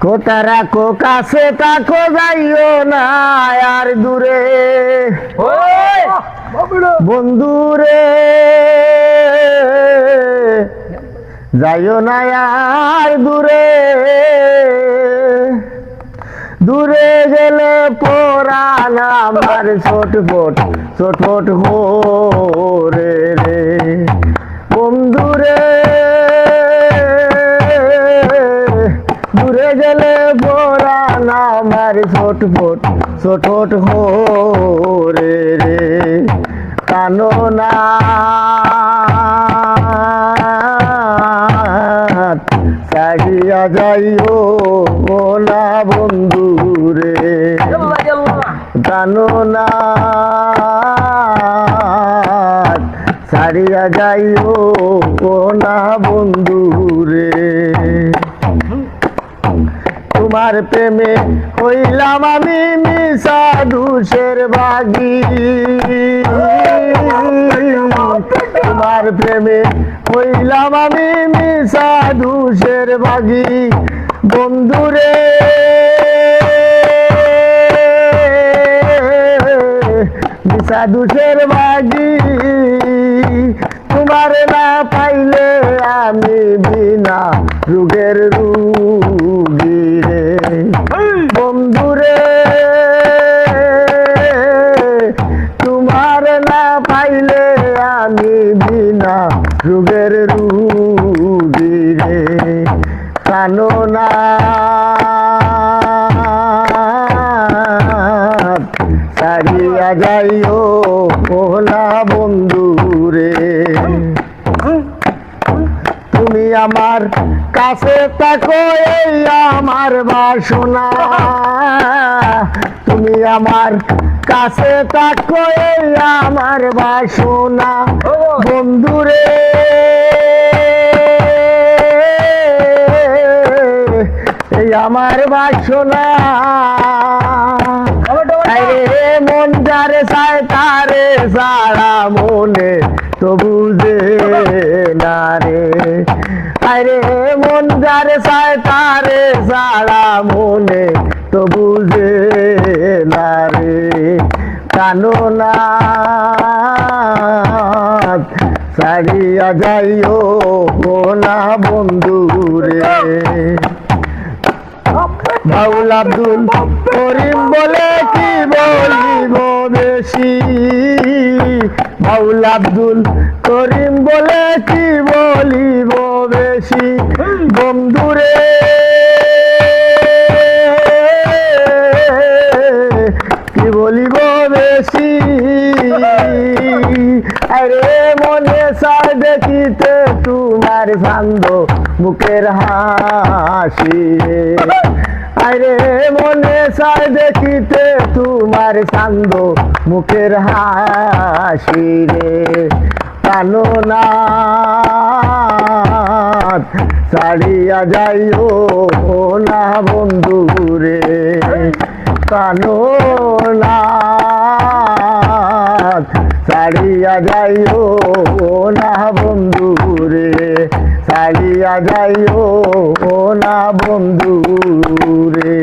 কোথা রাখো কাছে তাকো যাইও না আর দূরে বন্ধুরে যাইও না আর দূরে দূরে গেলে পরাণ আমার ছোটফট হোরে রে বন্ধুরে দূরে গেলে পরাণ আমার ছোটফট হোরে রে কানো না ছাড়িয়া যাইও না বন্ধুরে জানো না ছাড়িয়া যাইও না বন্ধুরে তোমার প্রেমে হইলাম আমি মিশা দুষের বাগি তোমার প্রেমে হইলাম আমি মিশা দুষের বাগি বন্ধুরে মিশা দুষের বাগি তোমার না পাইলে আমি বিনা রোগের রুগী রে বন্ধুরে তোমার না পাইলে আমি বিনা রোগের রুগী রে কানো না ছাড়িয়া যাইও না বন্ধুরে তুমি আমার কাছে থাকো এই আমার বাসনা তুমি আমার কাছে থাকো এই আমার বাসনা বন্ধুরে এই আমার বাসনা আরে মন যারে চায় তারে সারা মনে তো বুঝে না রে আরে মন যারে চায় তারে সারা মনে তো বুঝে না রে কানো না ছাড়িয়া যাইও না বন্ধুরে বাউল আব্দুল করিম বলে কি বলিব বেশি বাউল আব্দুল করিম বলে কি বলিব বেশি বন্ধুরে কি বলিব বেশি আরে মনে চায় দেখিতে তোমার শান্ত মুখের হাসি আরে মনে চায় দেখিতে তোমার শান্ত মুখের হাসি রে কানো না ছাড়িয়া যাইও না বন্ধুরে কানো না ছাড়িয়া যাইও না বন্ধুরে ছাড়িয়া যাইও না বন্ধুরে